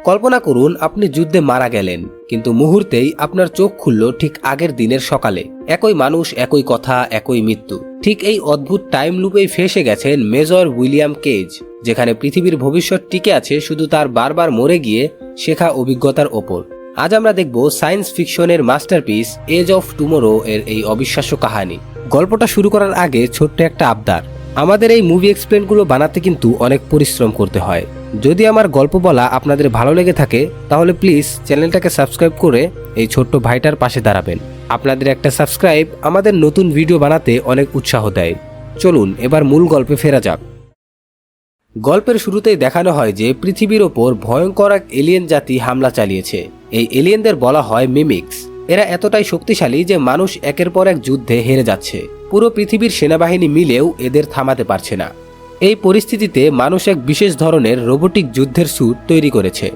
কল্পনা করুন আপনি যুদ্ধে মারা গেলেন, কিন্তু মুহূর্তেই আপনার চোখ খুলল ঠিক আগের দিনের সকালে। একই মানুষ, একই কথা, একই মৃত্যু। ঠিক এই অদ্ভুত টাইম লুপেই ফেসে গেছেন মেজর উইলিয়াম কেজ, যেখানে পৃথিবীর ভবিষ্যৎ টিকে আছে শুধু তার বারবার মরে গিয়ে শেখা অভিজ্ঞতার ওপর। আজ আমরা দেখব সায়েন্স ফিকশনের মাস্টারপিস এজ অফ টুমোরো এর এই অবিশ্বাস্য কাহিনী। গল্পটা শুরু করার আগে ছোট্ট একটা আবদার, আমাদের এই মুভি এক্সপ্লেনগুলো বানাতে কিন্তু অনেক পরিশ্রম করতে হয়। যদি আমার গল্প বলা আপনাদের ভালো লেগে থাকে তাহলে প্লিজ চ্যানেলটাকে সাবস্ক্রাইব করে এই ছোট্ট ভাইটার পাশে দাঁড়াবেন। আপনাদের একটা সাবস্ক্রাইব আমাদের নতুন ভিডিও বানাতে অনেক উৎসাহ দেয়। চলুন এবার মূল গল্পে ফেরা যাক। গল্পের শুরুতেই দেখানো হয় যে পৃথিবীর ওপর ভয়ঙ্কর এক এলিয়েন জাতি হামলা চালিয়েছে। এই এলিয়েনদের বলা হয় মিমিক্স। এরা এতটাই শক্তিশালী যে মানুষ একের পর এক যুদ্ধে হেরে যাচ্ছে। পুরো পৃথিবীর সেনাবাহিনী মিলেও এদের থামাতে পারছে না। এই পরিস্থিতিতে মানুষ এক বিশেষ ধরনের রোবোটিক যুদ্ধের স্যুট তৈরি করেছে।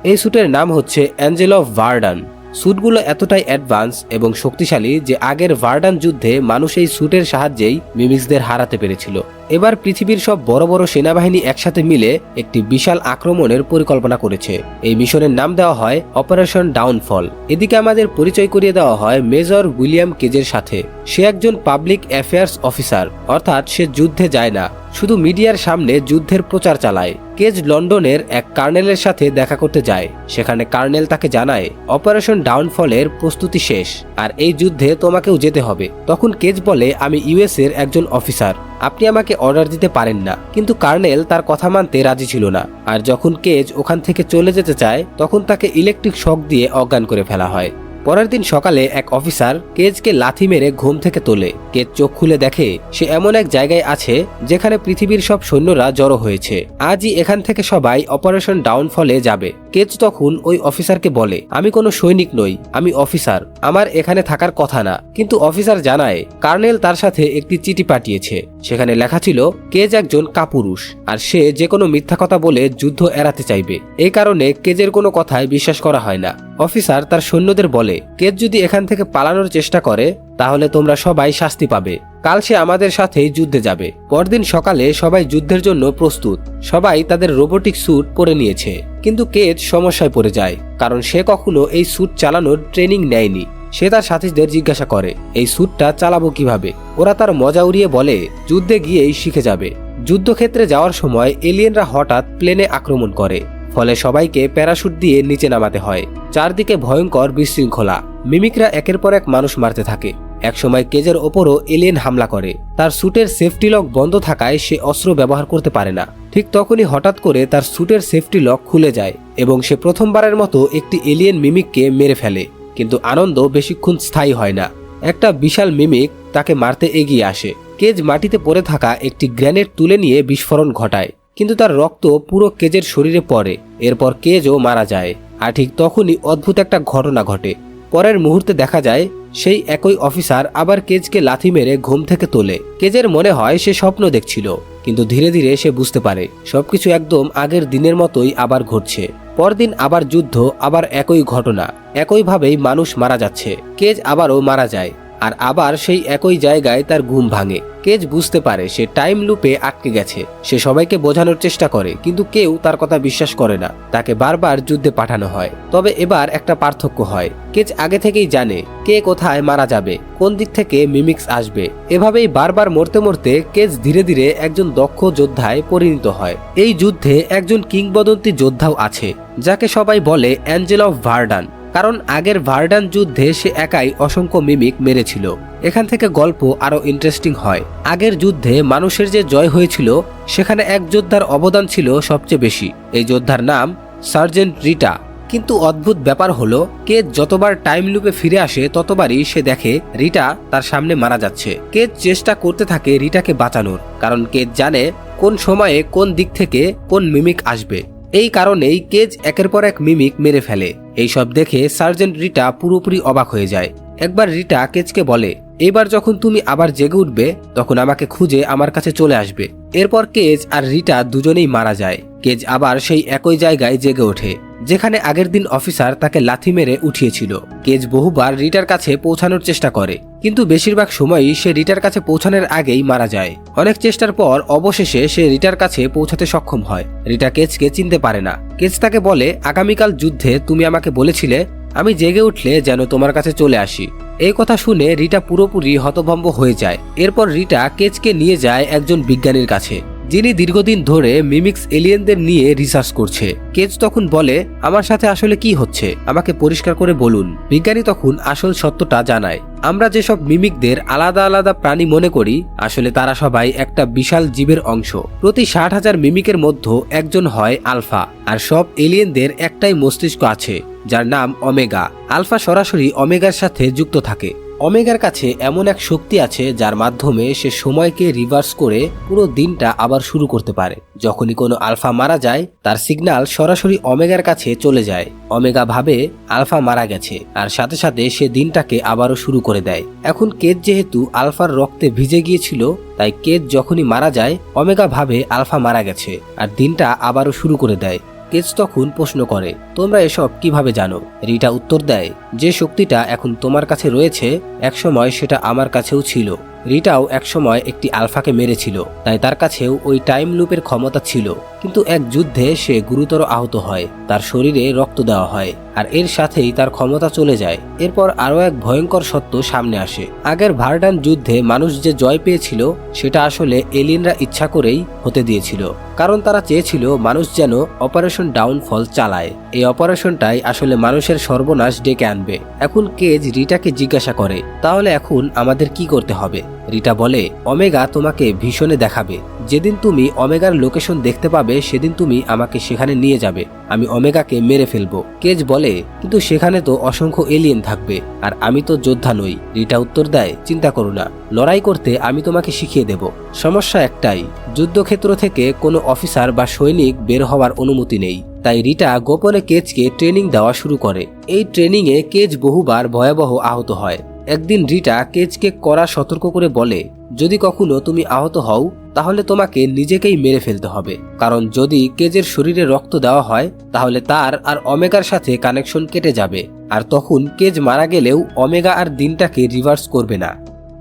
এই স্যুটের নাম হচ্ছে অ্যাঞ্জেল অফ ভার্ডান। স্যুটগুলো এতটাই অ্যাডভান্স এবং শক্তিশালী যে আগের ভার্ডান যুদ্ধে মানুষ এই স্যুটের সাহায্যেই মিমিক্সদের হারাতে পেরেছিল। এবার পৃথিবীর সব বড় বড় সেনাবাহিনী একসাথে মিলে একটি বিশাল আক্রমণের পরিকল্পনা করেছে। এই মিশনের নাম দেওয়া হয় অপারেশন ডাউনফল। এদিকে আমাদের পরিচয় করিয়ে দেওয়া হয় মেজর উইলিয়াম কেজের সাথে। সে একজন পাবলিক অ্যাফেয়ার্স অফিসার, অর্থাৎ সে যুদ্ধে যায় না, শুধু মিডিয়ার সামনে যুদ্ধের প্রচার চালায়। কেজ লন্ডনের এক কার্নেলের সাথে দেখা করতে যায়। সেখানে কার্নেল তাকে জানায় অপারেশন ডাউনফলের প্রস্তুতি শেষ আর এই যুদ্ধে তোমাকেও যেতে হবে। তখন কেজ বলে, আমি ইউএস এর একজন অফিসার, আপনি আমাকে অর্ডার দিতে পারেন না। কিন্তু কার্নেল তার কথা মানতে রাজি ছিল না। আর যখন কেজ ওখান থেকে চলে যেতে চায় তখন তাকে ইলেকট্রিক শক দিয়ে অজ্ঞান করে ফেলা হয়। পরের দিন সকালে এক অফিসার কেজকে লাথি মেরে ঘুম থেকে তোলে। কেজ চোখ খুলে দেখে সে এমন এক জায়গায় আছে যেখানে পৃথিবীর সব সৈন্যরা জড়ো হয়েছে। আজই এখান থেকে সবাই অপারেশন ডাউনফলে যাবে। কেজ তখন ওই অফিসারকে বলে, আমি কোনো সৈনিক নই, আমি অফিসার, আমার এখানে থাকার কথা না। কিন্তু অফিসার জানায় কার্নেল তার সাথে একটি চিঠি পাঠিয়েছে। সেখানে লেখা ছিল কেজ একজন কাপুরুষ আর সে যে কোনো মিথ্যা কথা বলে যুদ্ধ এড়াতে চাইবে। এই কারণে কেজের কোনো কথায় বিশ্বাস করা হয় না। অফিসার তার সৈন্যদের বলে, কেজ যদি এখান থেকে পালানোর চেষ্টা করে তাহলে তোমরা সবাই শাস্তি পাবে। কাল সে আমাদের সাথেই যুদ্ধে যাবে। পরদিন সকালে সবাই যুদ্ধের জন্য প্রস্তুত। সবাই তাদের রোবোটিক স্যুট পরে নিয়েছে। কিন্তু কেজ সমস্যায় পড়ে যায়, কারণ সে কখনো এই স্যুট চালানোর ট্রেনিং নেয়নি। সে তার সাথীদের জিজ্ঞাসা করে, এই স্যুটটা চালাবো কিভাবে? ওরা তার মজা উড়িয়ে বলে, যুদ্ধে গিয়েই শিখে যাবে। যুদ্ধক্ষেত্রে যাওয়ার সময় এলিয়েনরা হঠাৎ প্লেনে আক্রমণ করে, ফলে সবাইকে প্যারাশুট দিয়ে নিচে নামাতে হয়। চারদিকে ভয়ঙ্কর বিশৃঙ্খলা, মিমিকরা একের পর এক মানুষ মারতে থাকে। একসময় কেজের ওপরও এলিয়েন হামলা করে। তার স্যুটের সেফটি লক বন্ধ থাকায় সে অস্ত্র ব্যবহার করতে পারে না। ঠিক তখনই হঠাৎ করে তার স্যুটের সেফটি লক খুলে যায় এবং সে প্রথমবারের মতো একটি এলিয়েন মিমিককে মেরে ফেলে। কিন্তু আনন্দ বেশিক্ষণ স্থায়ী হয় না। একটা বিশাল মিমিক তাকে মারতে এগিয়ে আসে। কেজ মাটিতে পড়ে থাকা একটি গ্রেনেড তুলে নিয়ে বিস্ফোরণ ঘটায়, কিন্তু তার রক্ত পুরো কেজের শরীরে পড়ে। এরপর কেজও মারা যায়। আর ঠিক তখনই অদ্ভুত একটা ঘটনা ঘটে। পরের মুহূর্তে দেখা যায় সেই একই অফিসার আবার কেজকে লাথি মেরে ঘুম থেকে তোলে। কেজের মনে হয় সে স্বপ্ন দেখছিল, কিন্তু ধীরে ধীরে সে বুঝতে পারে সবকিছু একদম আগের দিনের মতোই আবার ঘটছে। পরদিন আবার যুদ্ধ, আবার একই ঘটনা, একইভাবেই মানুষ মারা যাচ্ছে। কেজ আবারও মারা যায় আর আবার সেই একই জায়গায় তার ঘুম ভাঙে। কেজ বুঝতে পারে সে টাইম লুপে আটকে গেছে। সে সবাইকে বোঝানোর চেষ্টা করে, কিন্তু কেউ তার কথা বিশ্বাস করে না। তাকে বারবার যুদ্ধে পাঠানো হয়। তবে এবার একটা পার্থক্য হয়, কেজ আগে থেকেই জানে কে কোথায় মারা যাবে, কোন দিক থেকে মিমিক্স আসবে। এভাবেই বারবার মরতে মরতে কেজ ধীরে ধীরে একজন দক্ষ যোদ্ধায় পরিণত হয়। এই যুদ্ধে একজন কিংবদন্তি যোদ্ধাও আছে যাকে সবাই বলে অ্যাঞ্জেল অফ ভার্ডান, কারণ আগের ভার্ডান যুদ্ধে সে একাই অসংখ্য মিমিক মেরেছিল। এখান থেকে গল্প আরো ইন্টারেস্টিং হয়। আগের যুদ্ধে মানুষের যে জয় হয়েছিল সেখানে এক যোদ্ধার অবদান ছিল সবচেয়ে বেশি। এই যোদ্ধার নাম সার্জেন্ট রিটা। কিন্তু অদ্ভুত ব্যাপার হলো, কেজ যতবার টাইম লুপে ফিরে আসে ততবারই সে দেখে রিটা তার সামনে মারা যাচ্ছে। কেজ চেষ্টা করতে থাকে রিটাকে বাঁচানোর, কারণ কেজ জানে কোন সময়ে কোন দিক থেকে কোন মিমিক আসবে। এই কারণেই কেজ একের পর এক মিমিক মেরে ফেলে। এইসব দেখে সার্জেন্ট রিটা পুরোপুরি অবাক হয়ে যায়। একবার রিটা কেজকে বলে, এবার যখন তুমি আবার জেগে উঠবে তখন আমাকে খুঁজে আমার কাছে চলে আসবে। এরপর কেজ আর রিটা দুজনেই মারা যায়। কেজ আবার সেই একই জায়গায় জেগে ওঠে যেখানে আগের দিন অফিসার তাকে লাথি মেরে উঠিয়েছিল। কেজ বহুবার রিটার কাছে পৌঁছানোর চেষ্টা করে, কিন্তু বেশিরভাগ সময়ই সে রিটার কাছে পৌঁছানোর আগেই মারা যায়। অনেক চেষ্টার পর অবশেষে সে রিটার কাছে পৌঁছাতে সক্ষম হয়। রিটা কেজকে চিনতে পারে না। কেজ তাকে বলে, আগামীকাল যুদ্ধে তুমি আমাকে বলেছিলে আমি জেগে উঠলে যেন তোমার কাছে চলে আসি। এই কথা শুনে রিটা পুরোপুরি হতভম্ব হয়ে যায়। এরপর রিটা কেজকে নিয়ে যায় একজন বিজ্ঞানীর কাছে, যিনি দীর্ঘদিন ধরে মিমিক্স এলিয়েনদের নিয়ে রিসার্চ করছে। কেজ তখন বলে, আমার সাথে আসলে কি হচ্ছে আমাকে পরিষ্কার করে বলুন। বিজ্ঞানী তখন আসল সত্যটা জানায়, আমরা যেসব মিমিকদের আলাদা আলাদা প্রাণী মনে করি আসলে তারা সবাই একটা বিশাল জীবের অংশ। প্রতি 60,000 মিমিকের মধ্যে একজন হয় আলফা, আর সব এলিয়েনদের একটাই মস্তিষ্ক আছে যার নাম ওমেগা। আলফা সরাসরি ওমেগার সাথে যুক্ত থাকে। ওমেগার কাছে এমন এক শক্তি আছে যার মাধ্যমে সে সময়কে রিভার্স করে পুরো দিনটা আবার শুরু করতে পারে। যখনই কোনো আলফা মারা যায় তার সিগন্যাল সরাসরি ওমেগার কাছে চলে যায়। ওমেগা ভাবে আলফা মারা গেছে আর সাথে সাথে সে দিনটাকে আবারও শুরু করে দেয়। এখন কেজ যেহেতু আলফার রক্তে ভিজে গিয়েছিল তাই কেজ যখনই মারা যায় ওমেগা ভাবে আলফা মারা গেছে আর দিনটা আবারও শুরু করে দেয়। কেজ তখন প্রশ্ন করে, তোমরা এসব কিভাবে জানো? রিটা উত্তর দেয়, যে শক্তিটা এখন তোমার কাছে রয়েছে একসময় সেটা আমার কাছেও ছিল। রিটাও একসময় একটি আলফাকে মেরেছিল, তাই তার কাছেও ওই টাইম লুপের ক্ষমতা ছিল। কিন্তু এক যুদ্ধে সে গুরুতর আহত হয়, তার শরীরে রক্ত দেওয়া হয় আর এর সাথেই তার ক্ষমতা চলে যায়। এরপর আরো এক ভয়ঙ্কর সত্য সামনে আসে। আগের ভার্ডান যুদ্ধে মানুষ যে জয় পেয়েছিল সেটা আসলে এলিয়েনরা ইচ্ছা করেই হতে দিয়েছিল, কারণ তারা চেয়েছিল মানুষ যেন অপারেশন ডাউনফল চালায়। এই অপারেশনটাই আসলে মানুষের সর্বনাশ ডেকে আনবে। এখন কেজ রিটাকে জিজ্ঞাসা করে, তাহলে এখন আমাদের কি করতে হবে? রিটা বলে, ওমেগা তোমাকে ভিশনে দেখাবে। যেদিন তুমি ওমেগার লোকেশন দেখতে পাবে সেদিন তুমি আমাকে সেখানে নিয়ে যাবে, আমি ওমেগাকে মেরে ফেলবো। কেজ বলে, কিন্তু সেখানে তো অসংখ্য এলিয়েন থাকবে আর আমি তো যোদ্ধা নই। রিটা উত্তর দেয়, চিন্তা করো না, লড়াই করতে আমি তোমাকে শিখিয়ে দেব। সমস্যা একটাই, যুদ্ধক্ষেত্র থেকে কোনো অফিসার বা সৈনিক বের হওয়ার অনুমতি নেই। তাই রিটা গোপনে কেজকে ট্রেনিং দেওয়া শুরু করে। এই ট্রেনিংয়ে কেজ বহুবার ভয়াবহ আহত হয়। একদিন রিটা কেজকে কড়া সতর্ক করে বলে, যদি কখনো তুমি আহত হও তাহলে তোমাকে নিজেকেই মেরে ফেলতে হবে, কারণ যদি কেজের শরীরে রক্ত দেওয়া হয় তাহলে তার আর ওমেগার সাথে কানেকশন কেটে যাবে, আর তখন কেজ মারা গেলেও ওমেগা আর দিনটাকে রিভার্স করবে না।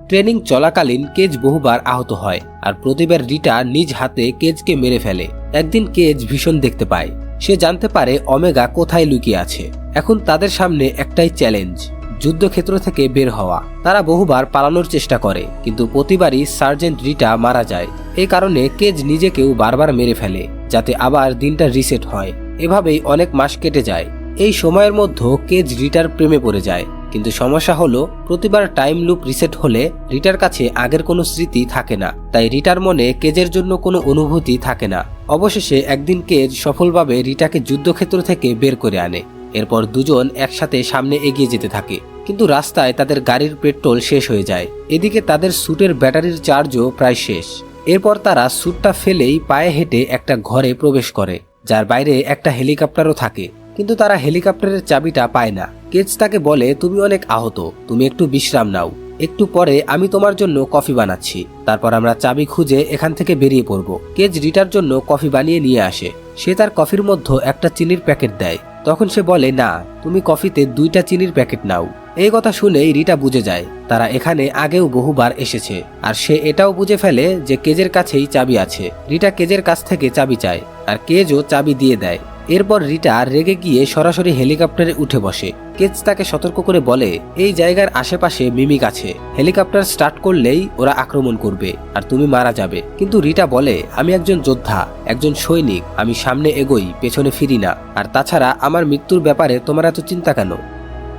ট্রেনিং চলাকালীন কেজ বহুবার আহত হয় আর প্রতিবার রিটা নিজ হাতে কেজকে মেরে ফেলে। একদিন কেজ ভীষণ দেখতে পায়, সে জানতে পারে ওমেগা কোথায় লুকিয়ে আছে। এখন তাদের সামনে একটাই চ্যালেঞ্জ, যুদ্ধক্ষেত্র থেকে বের হওয়া। তারা বহুবার পালানোর চেষ্টা করে কিন্তু প্রতিবারই সার্জেন্ট রিটা মারা যায়। এই কারণে কেজ নিজেকেও বারবার মেরে ফেলে যাতে আবার দিনটা রিসেট হয়। এভাবেই অনেক মাস কেটে যায়। এই সময়ের মধ্যে কেজ রিটার প্রেমে পড়ে যায়, কিন্তু সমস্যা হলো প্রতিবার টাইম লুপ রিসেট হলে রিটার কাছে আগের কোনো স্মৃতি থাকে না, তাই রিটার মনে কেজের জন্য কোনো অনুভূতি থাকে না। অবশেষে একদিন কেজ সফলভাবে রিটাকে যুদ্ধক্ষেত্র থেকে বের করে আনে। এরপর দুজন একসাথে সামনে এগিয়ে যেতে থাকে, কিন্তু রাস্তায় তাদের গাড়ির পেট্রোল শেষ হয়ে যায়। এদিকে তাদের স্যুটের ব্যাটারির চার্জও প্রায় শেষ। এরপর তারা স্যুটটা ফেলেই পায়ে হেঁটে একটা ঘরে প্রবেশ করে, যার বাইরে একটা হেলিকপ্টারও থাকে, কিন্তু তারা হেলিকপ্টারের চাবিটা পায় না। কেজ তাকে বলে, তুমি অনেক আহত, তুমি একটু বিশ্রাম নাও, একটু পরে আমি তোমার জন্য কফি বানাচ্ছি, তারপর আমরা চাবি খুঁজে এখান থেকে বেরিয়ে পড়ব। কেজ রিটার জন্য কফি বানিয়ে নিয়ে আসে। সে তার কফির মধ্যে একটা চিনির প্যাকেট দেয়। তখন সে বলে, না, তুমি কফিতে 2টা চিনির প্যাকেট নাও। এই কথা শুনেই রিটা বুঝে যায় তারা এখানে আগেও বহুবার এসেছে, আর সে এটাও বুঝে ফেলে যে কেজের কাছেই চাবি আছে। রিটা কেজের কাছ থেকে চাবি চায় আর কেজও চাবি দিয়ে দেয়। এরপর রিটা রেগে গিয়ে সরাসরি হেলিকপ্টারে উঠে বসে। কেজ তাকে সতর্ক করে বলে, এই জায়গার আশেপাশে মিমিক আছে, হেলিকপ্টার স্টার্ট করলেই ওরা আক্রমণ করবে আর তুমি মারা যাবে। কিন্তু রিটা বলে, আমি একজন যোদ্ধা, একজন সৈনিক, আমি সামনে এগোই, পেছনে ফিরি না, আর তাছাড়া আমার মৃত্যুর ব্যাপারে তোমার এত চিন্তা কেন?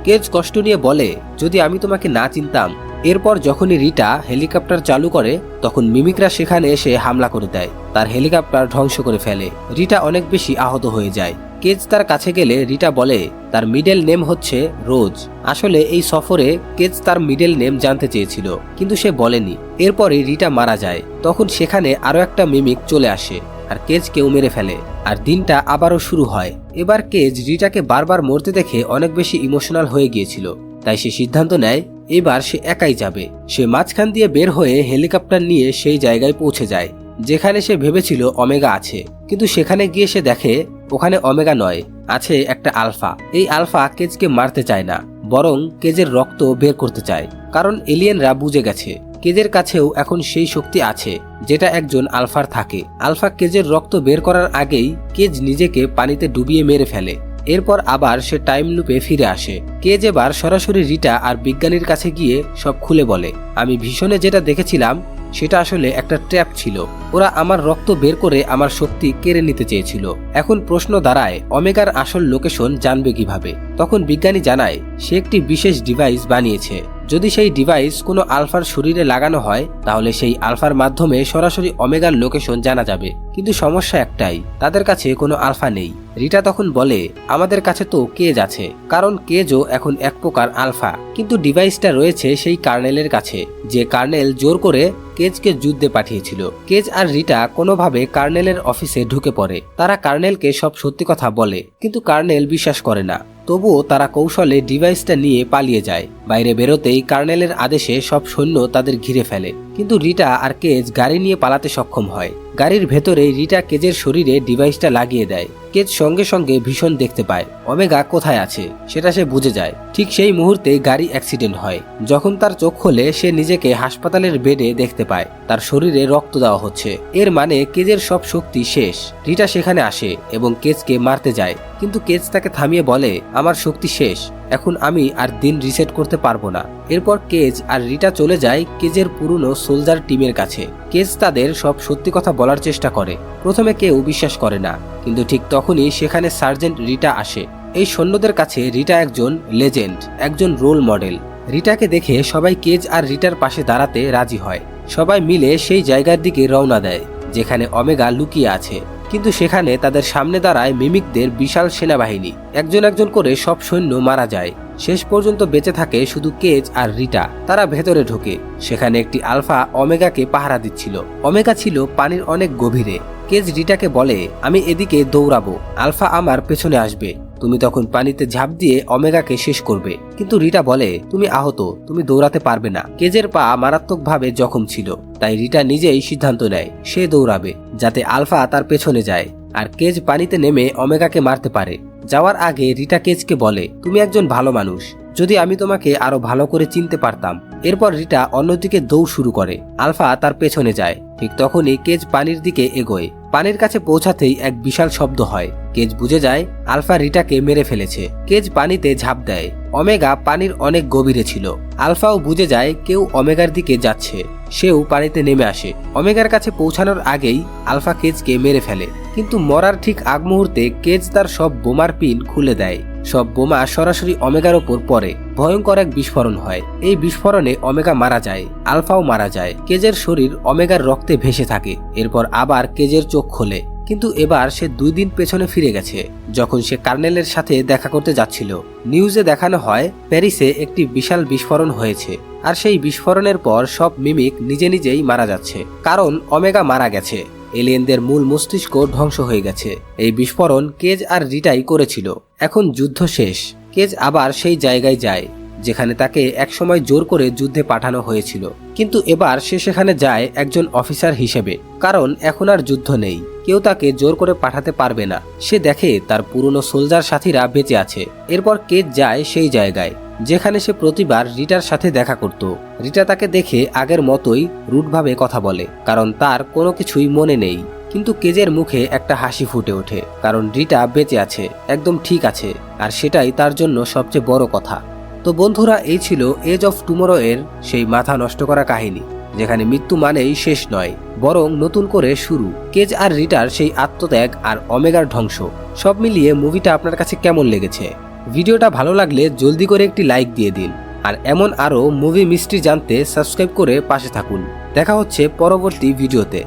কেজ কষ্ট নিয়ে বলে, যদি আমি তোমাকে না চিনতাম। এরপর যখনই রিটা হেলিকপ্টার চালু করে তখন মিমিকরা সেখানে এসে হামলা করে দেয়, তার হেলিকপ্টার ধ্বংস করে ফেলে। রিটা অনেক বেশি আহত হয়ে যায়। কেজ তার কাছে গেলে রিটা বলে তার মিডল নেম হচ্ছে রোজ। আসলে এই সফরে কেজ তার মিডল নেম জানতে চেয়েছিল কিন্তু সে বলেনি। এরপরে রিটা মারা যায়। তখন সেখানে আরো একটা মিমিক চলে আসে আর কেজকেও মেরে ফেলে আর দিনটা আবারও শুরু হয়। এবার কেজ রিটাকে বারবার মরতে দেখে অনেক বেশি ইমোশনাল হয়ে গিয়েছিল, তাই সে সিদ্ধান্ত নেয় এবার সে একাই যাবে। সে মাঝখান দিয়ে বের হয়ে হেলিকপ্টার নিয়ে সেই জায়গায় পৌঁছে যায় যেখানে সে ভেবেছিল ওমেগা আছে, কিন্তু সেখানে গিয়ে সে দেখে ওখানে ওমেগা নয়, আছে একটা আলফা। এই আলফা কেজকে মারতে চায় না, বরং কেজের রক্ত বের করতে চায়, কারণ এলিয়েনরা বুঝে গেছে কেজের কাছেও এখন সেই শক্তি আছে যেটা একজন আলফার থাকে। আলফা কেজের রক্ত বের করার আগেই কেজ নিজেকে পানিতে ডুবিয়ে মেরে ফেলে। এরপর আবার সে টাইম লুপে ফিরে আসে। কেজ এবার সরাসরি রিটা আর বিজ্ঞানীর কাছে গিয়ে সব খুলে বলে, আমি ভীষণে যেটা দেখেছিলাম সেটা আসলে একটা ট্র্যাপ ছিল। ওরা আমার রক্ত বের করে আমার শক্তি কেড়ে নিতে চেয়েছিল। এখন প্রশ্ন দাঁড়ায়, ওমেগার আসল লোকেশন জানবে কিভাবে? তখন বিজ্ঞানী জানায় সে একটি বিশেষ ডিভাইস বানিয়েছে। যদি সেই ডিভাইস কোনো আলফার শরীরে লাগানো হয় তাহলে সেই আলফার মাধ্যমে সরাসরি ওমেগার লোকেশন জানা যাবে। কিন্তু সমস্যা একটাই, তাদের কাছে কোনো আলফা নেই। রিটা তখন বলে, আমাদের কাছে তো কেজ আছে, কারণ কেজও এখন এক প্রকার আলফা, কিন্তু ডিভাইসটা রয়েছে সেই কার্নেলের কাছে, যে কার্নেল জোর করে কেজকে যুদ্ধে পাঠিয়েছিল। কেজ আর রিটা কোনোভাবে কার্নেলের অফিসে ঢুকে পড়ে। তারা কার্নেলকে সব সত্যি কথা বলে, কিন্তু কার্নেল বিশ্বাস করে না। তবুও তারা কৌশলে ডিভাইসটা নিয়ে পালিয়ে যায়। বাইরে বেরোতেই কার্নেলের আদেশে সব সৈন্য তাদের ঘিরে ফেলে, কিন্তু রিটা আর কেজ গাড়ি নিয়ে পালাতে সক্ষম হয়। গাড়ির ভেতরে রিটা কেজের শরীরে ডিভাইসটা লাগিয়ে দেয়। কেজ সঙ্গে সঙ্গে ভীষণ দেখতে পায় ওমেগা কোথায় আছে, সেটা সে বুঝে যায়। ঠিক সেই মুহূর্তে গাড়ি অ্যাক্সিডেন্ট হয়। যখন তার চোখ খোলে সে নিজেকে হাসপাতালের বেডে দেখতে পায়, তার শরীরে রক্ত দেওয়া হচ্ছে। এর মানে কেজের সব শক্তি শেষ। রিটা সেখানে আসে এবং কেজকে মারতে যায়, কিন্তু কেজ তাকে থামিয়ে বলে, আমার শক্তি শেষ, এখন আমি আর দিন রিসেট করতে পারবো না। এরপর কেজ আর রিটা চলে যায় কেজের পুরনো সোলজার টিমের কাছে। কেজ তাদের সব সত্যি কথা বলার চেষ্টা করে। প্রথমে কেউ বিশ্বাস করে না, কিন্তু ঠিক তখনই সেখানে সার্জেন্ট রিটা আসে। এই সৈন্যদের কাছে রিটা একজন লেজেন্ড, একজন রোল মডেল। রিটাকে দেখে সবাই কেজ আর রিটার পাশে দাঁড়াতে রাজি হয়। সবাই মিলে সেই জায়গার দিকে রওনা দেয় যেখানে ওমেগা লুকিয়ে আছে, কিন্তু সেখানে তাদের সামনে দাঁড়ায় মিমিকদের বিশাল সেনাবাহিনী। একজন একজন করে সব সৈন্য মারা যায়। শেষ পর্যন্ত বেঁচে থাকে শুধু কেজ আর রিটা। তারা ভেতরে ঢোকে। সেখানে একটি আলফা ওমেগাকে পাহারা দিচ্ছিল। ওমেগা ছিল পানির অনেক গভীরে। কেজ রিটাকে বলে, আমি এদিকে দৌড়াবো, আলফা আমার পেছনে আসবে, তুমি তখন পানিতে ঝাঁপ দিয়ে ওমেগাকে শেষ করবে। কিন্তু রিটা বলে, তুমি আহত, তুমি দৌড়াতে পারবে না। কেজের পা মারাত্মকভাবে জখম ছিল, তাই রিটা নিজেই সিদ্ধান্ত নেয় সে দৌড়াবে, যাতে আলফা তার পেছনে যায় আর কেজ পানিতে নেমে ওমেগাকে মারতে পারে। যাওয়ার আগে রিটা কেজকে বলে, তুমি একজন ভালো মানুষ, যদি আমি তোমাকে আরো ভালো করে চিনতে পারতাম। এরপর রিটা অন্যদিকে দৌড় শুরু করে। আলফা তার পেছনে যায়। ঠিক তখনই কেজ পানির দিকে এগোয়। পানির কাছে পৌঁছাতেই এক বিশাল শব্দ হয়। কেজ বুঝে যায় আলফা রিটাকে মেরে ফেলেছে। কেজ পানিতে ঝাঁপ দেয়। ওমেগা পানির অনেক গভীরে ছিল। আলফাও বুঝে যায় কেউ ওমেগার দিকে যাচ্ছে। সেও পানিতে নেমে আসে। ওমেগার কাছে পৌঁছানোর আগেই আলফা কেজকে মেরে ফেলে, কিন্তু মরার ঠিক আগ মুহূর্তে কেজ তার সব বোমার পিন খুলে দেয়। সব বোমা সরাসরি ওমেগার ওপর পড়ে। ভয়ঙ্কর এক বিস্ফোরণ হয়। এই বিস্ফোরণে ওমেগা মারা যায়, আলফাও মারা যায়। কেজের শরীর ওমেগার রক্তে ভেসে থাকে। এরপর আবার কেজের চোখ খোলে, কিন্তু এবার সে 2 দিন পেছনে ফিরে গেছে, যখন সে কার্নেলের সাথে দেখা করতে যাচ্ছিল। নিউজে দেখানো হয় প্যারিসে একটি বিশাল বিস্ফোরণ হয়েছে, আর সেই বিস্ফোরণের পর সব মিমিক নিজে নিজেই মারা যাচ্ছে, কারণ ওমেগা মারা গেছে। এলিয়েনদের মূল মস্তিষ্ক ধ্বংস হয়ে গেছে। এই বিস্ফোরণ কেজ আর রিটাই করেছিল। এখন যুদ্ধ শেষ। কেজ আবার সেই জায়গায় যায় যেখানে তাকে একসময় জোর করে যুদ্ধে পাঠানো হয়েছিল, কিন্তু এবার সে সেখানে যায় একজন অফিসার হিসেবে, কারণ এখন আর যুদ্ধ নেই। কেউ তাকে জোর করে পাঠাতে পারবে না। সে দেখে তার পুরনো সোলজার সাথীরা বেঁচে আছে। এরপর কেজ যায় সেই জায়গায় যেখানে সে প্রতিবার রিটার সাথে দেখা করত। রিটা তাকে দেখে আগের মতোই রুটভাবে কথা বলে, কারণ তার কোনো কিছুই মনে নেই। কিন্তু কেজের মুখে একটা হাসি ফুটে ওঠে, কারণ রিটা বেঁচে আছে, একদম ঠিক আছে, আর সেটাই তার জন্য সবচেয়ে বড় কথা। তো বন্ধুরা, এই ছিল এজ অফ টুমরো এর সেই মাথা নষ্ট করা কাহিনী, যেখানে মৃত্যু মানেই শেষ নয়, বরং নতুন করে শুরু। কেজ আর রিটার সেই আত্মত্যাগ আর ওমেগার ধ্বংস, সব মিলিয়ে মুভিটা আপনার কাছে কেমন লেগেছে? ভিডিওটা ভালো লাগলে জলদি করে একটি লাইক দিয়ে দিন, আর এমন আরও মুভি মিস্ট্রি জানতে সাবস্ক্রাইব করে পাশে থাকুন। দেখা হচ্ছে পরবর্তী ভিডিওতে।